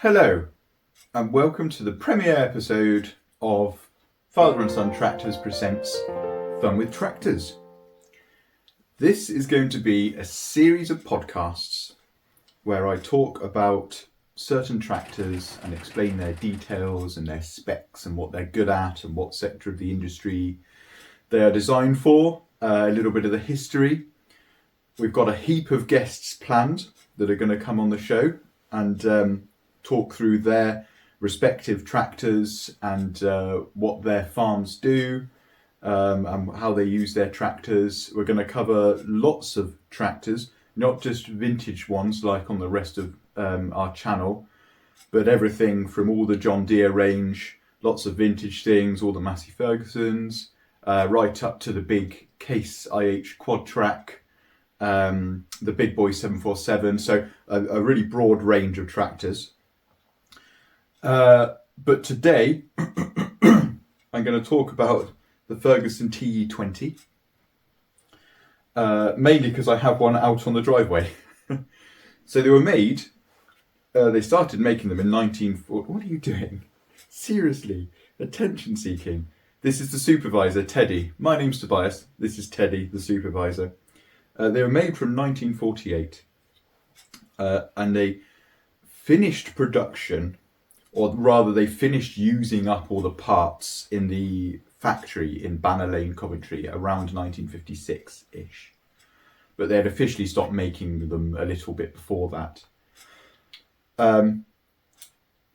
Hello, and welcome to the premiere episode of Father and Son Tractors presents Fun with Tractors. This is going to be a series of podcasts where I talk about certain tractors and explain their details and their specs and what they're good at and what sector of the industry they are designed for, a little bit of the history. We've got a heap of guests planned that are going to come on the show and talk through their respective tractors and what their farms do and how they use their tractors. We're going to cover lots of tractors, not just vintage ones like on the rest of our channel, but everything from all the John Deere range, lots of vintage things, all the Massey Fergusons, right up to the big Case IH quad track, the big boy 747, so a really broad range of tractors. But today I'm going to talk about the Ferguson TE20, mainly because I have one out on the driveway. So they were made, they started making them in 1940. What are you doing? Seriously, attention seeking. This is the supervisor, Teddy. My name's Tobias. This is Teddy, the supervisor. They were made from 1948, and they finished production, or rather they finished using up all the parts in the factory in Banner Lane, Coventry around 1956-ish. But they had officially stopped making them a little bit before that.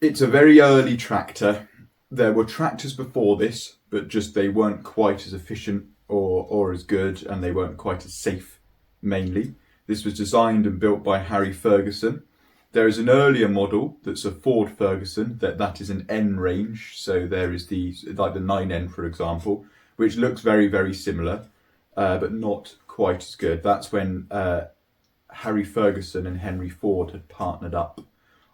It's a very early tractor. There were tractors before this, but just they weren't quite as efficient or as good, and they weren't quite as safe, mainly. This was designed and built by Harry Ferguson. There is an earlier model that's a Ford Ferguson, that is an N range, so there is like the 9N, for example, which looks very, very similar, but not quite as good. That's when Harry Ferguson and Henry Ford had partnered up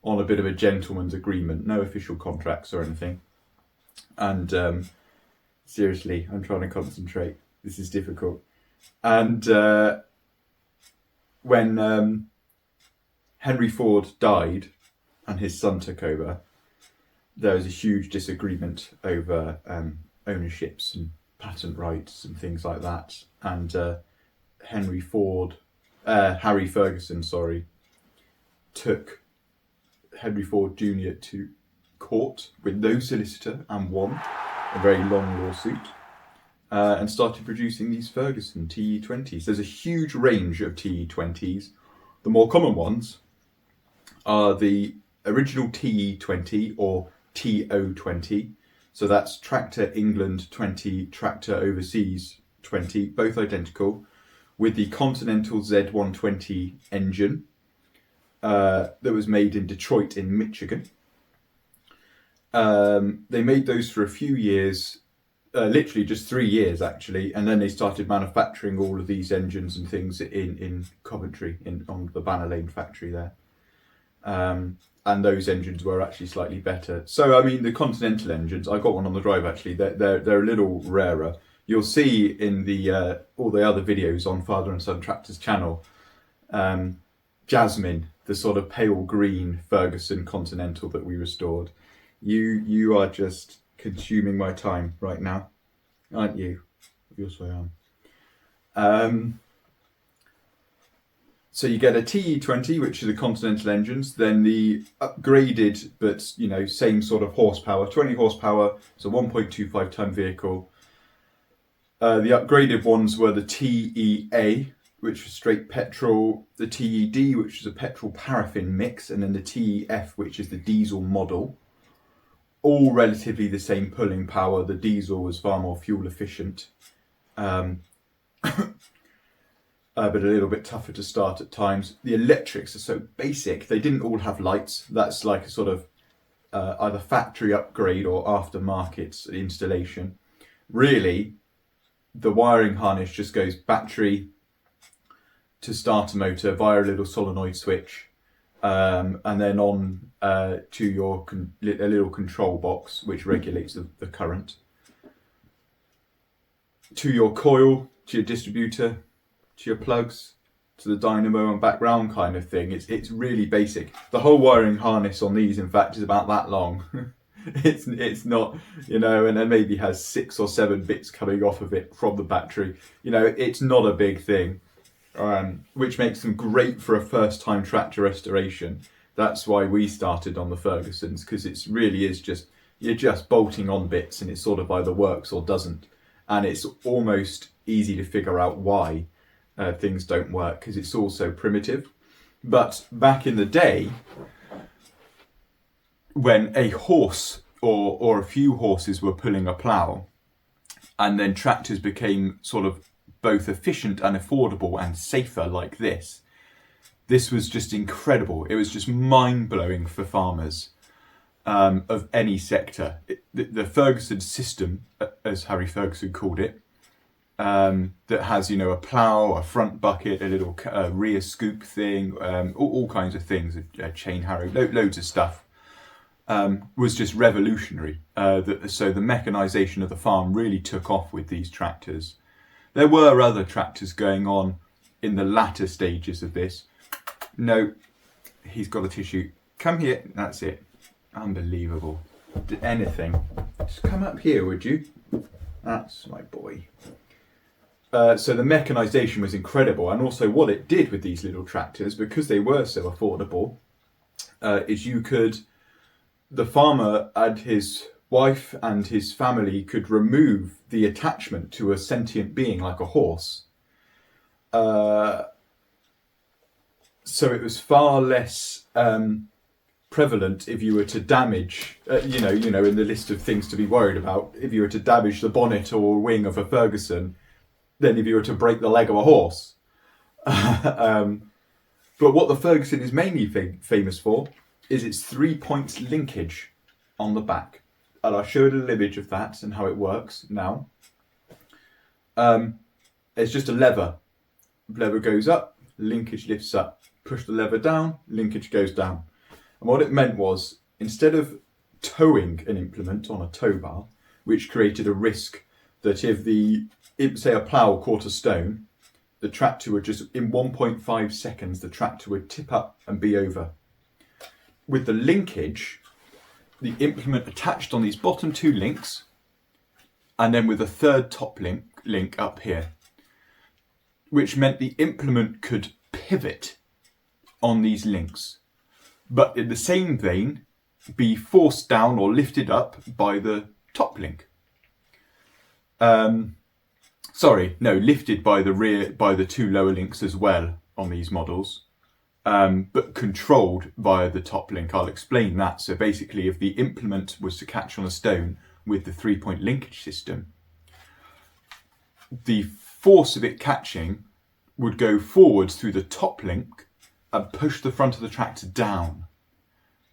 on a bit of a gentleman's agreement, no official contracts or anything. And seriously, I'm trying to concentrate. This is difficult. And when Henry Ford died and his son took over, there was a huge disagreement over ownerships and patent rights and things like that. And Harry Ferguson, took Henry Ford Jr. to court with no solicitor and won a very long lawsuit, and started producing these Ferguson TE20s. There's a huge range of TE20s. The more common ones are the original TE20 or TO20. So that's Tractor England 20, Tractor Overseas 20, both identical, with the Continental Z120 engine that was made in Detroit in Michigan. They made those for a few years, literally just 3 years actually, and then they started manufacturing all of these engines and things in Coventry, on the Banner Lane factory there. And those engines were actually slightly better. So I mean, the Continental engines, I got one on the drive actually. They're a little rarer. You'll see in the all the other videos on Father and Son Tractors channel, Jasmine, the sort of pale green Ferguson Continental that we restored. You are just consuming my time right now, aren't you? Yes, I am. So you get a TE20, which are the Continental engines, then the upgraded, but same sort of horsepower, 20 horsepower, it's a 1.25 ton vehicle. The upgraded ones were the TEA, which was straight petrol, the TED, which was a petrol paraffin mix, and then the TEF, which is the diesel model. All relatively the same pulling power. The diesel was far more fuel efficient, but a little bit tougher to start at times. The electrics are so basic. They didn't all have lights. That's like a sort of either factory upgrade or aftermarket installation. Really, the wiring harness just goes battery to start a motor via a little solenoid switch, and then on to your a little control box which regulates the current, to your coil, to your distributor, to your plugs, to the dynamo and back round kind of thing. It's really basic. The whole wiring harness on these, in fact, is about that long. It's not, and then maybe has 6 or 7 bits coming off of it from the battery. It's not a big thing, which makes them great for a first-time tractor restoration. That's why we started on the Fergusons, because it really is you're just bolting on bits, and it's sort of either works or doesn't. And it's almost easy to figure out why things don't work, because it's all so primitive. But back in the day, when a horse or a few horses were pulling a plough, and then tractors became sort of both efficient and affordable and safer like this was just incredible. It was just mind-blowing for farmers of any sector. The Ferguson system, as Harry Ferguson called it, that has, a plough, a front bucket, a little rear scoop thing, all kinds of things, a chain harrow, loads of stuff, was just revolutionary. So the mechanisation of the farm really took off with these tractors. There were other tractors going on in the latter stages of this. No, he's got a tissue. Come here. That's it. Unbelievable. Anything. Just come up here, would you? That's my boy. So the mechanisation was incredible, and also what it did with these little tractors, because they were so affordable, is the farmer and his wife and his family could remove the attachment to a sentient being like a horse. So it was far less prevalent if you were to damage, in the list of things to be worried about, if you were to damage the bonnet or wing of a Ferguson, than if you were to break the leg of a horse. But what the Ferguson is mainly famous for is its 3-point linkage on the back. And I'll show you a little image of that and how it works now. It's just a lever. Lever goes up, linkage lifts up. Push the lever down, linkage goes down. And what it meant was, instead of towing an implement on a tow bar, which created a risk that if say a plough caught a stone, the tractor would just, in 1.5 seconds, the tractor would tip up and be over. With the linkage, the implement attached on these bottom 2 links, and then with a third top link up here, which meant the implement could pivot on these links, but in the same vein be forced down or lifted up by the top link. Lifted by the 2 lower links as well on these models, but controlled via the top link. I'll explain that. So basically, if the implement was to catch on a stone with the 3-point linkage system, the force of it catching would go forwards through the top link and push the front of the tractor down,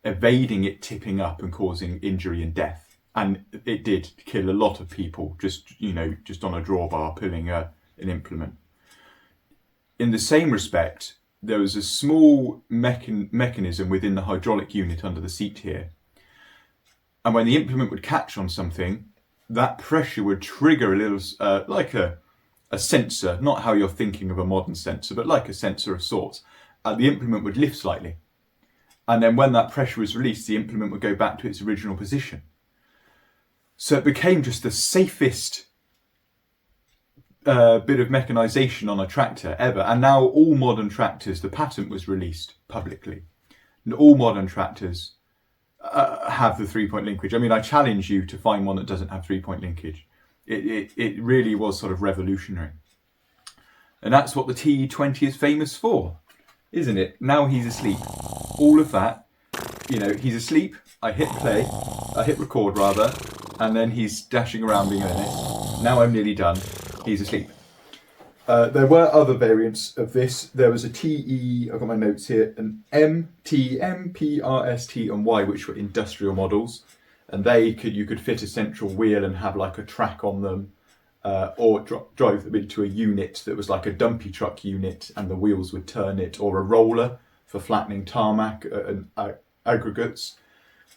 evading it tipping up and causing injury and death. And it did kill a lot of people just on a drawbar pulling an implement. In the same respect, there was a small mechanism within the hydraulic unit under the seat here. And when the implement would catch on something, that pressure would trigger a little, like a sensor, not how you're thinking of a modern sensor, but like a sensor of sorts. The implement would lift slightly. And then when that pressure was released, the implement would go back to its original position. So it became just the safest bit of mechanisation on a tractor ever. And now all modern tractors, the patent was released publicly, and all modern tractors have the 3-point linkage. I mean, I challenge you to find one that doesn't have 3-point linkage. It really was sort of revolutionary. And that's what the TE20 is famous for, isn't it? Now he's asleep. All of that, he's asleep. I hit play, I hit record rather, and then he's dashing around being in it. Now I'm nearly done. He's asleep. There were other variants of this. There was a TE, I've got my notes here, an MT, MP, RST and Y, which were industrial models. And you could fit a central wheel and have like a track on them, or drive them into a unit that was like a dumpy truck unit and the wheels would turn it, or a roller for flattening tarmac and aggregates.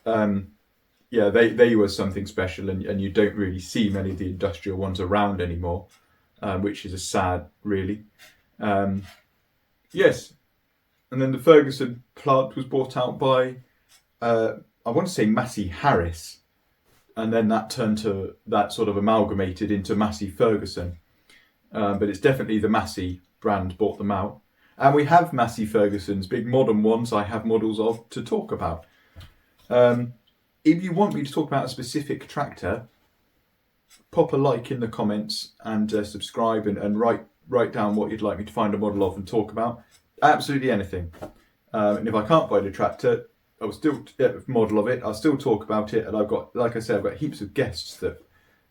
They were something special, and you don't really see many of the industrial ones around anymore, which is a sad, really. Yes, and then the Ferguson plant was bought out by, I want to say Massey Harris, and then that sort of amalgamated into Massey Ferguson. But it's definitely the Massey brand bought them out. And we have Massey Ferguson's big modern ones I have models of to talk about. If you want me to talk about a specific tractor, pop a like in the comments and subscribe and write down what you'd like me to find a model of and talk about. Absolutely anything. And if I can't find a tractor, I'll still model of it. I'll still talk about it. And I've got, like I said, I've got heaps of guests that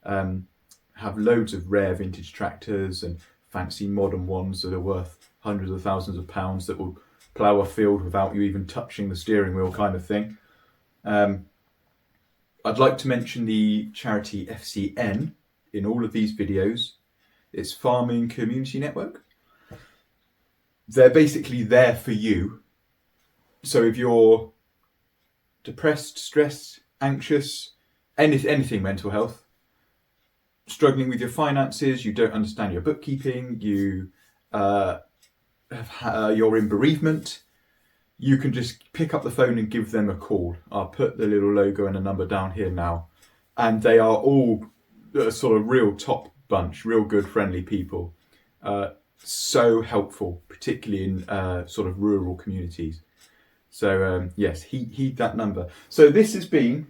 have loads of rare vintage tractors and fancy modern ones that are worth hundreds of thousands of pounds that will plough a field without you even touching the steering wheel, kind of thing. I'd like to mention the charity FCN in all of these videos. It's Farming Community Network. They're basically there for you. So if you're depressed, stressed, anxious, anything mental health, struggling with your finances, you don't understand your bookkeeping, you're in bereavement, you can just pick up the phone and give them a call. I'll put the little logo and a number down here now. And they are all a sort of real top bunch, real good, friendly people. So helpful, particularly in sort of rural communities. So yes, heed that number. So this has been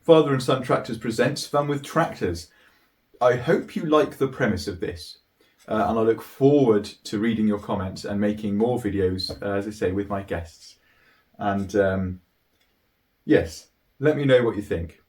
Father and Son Tractors presents Fun with Tractors. I hope you like the premise of this. And I look forward to reading your comments and making more videos, as I say, with my guests. And yes, let me know what you think.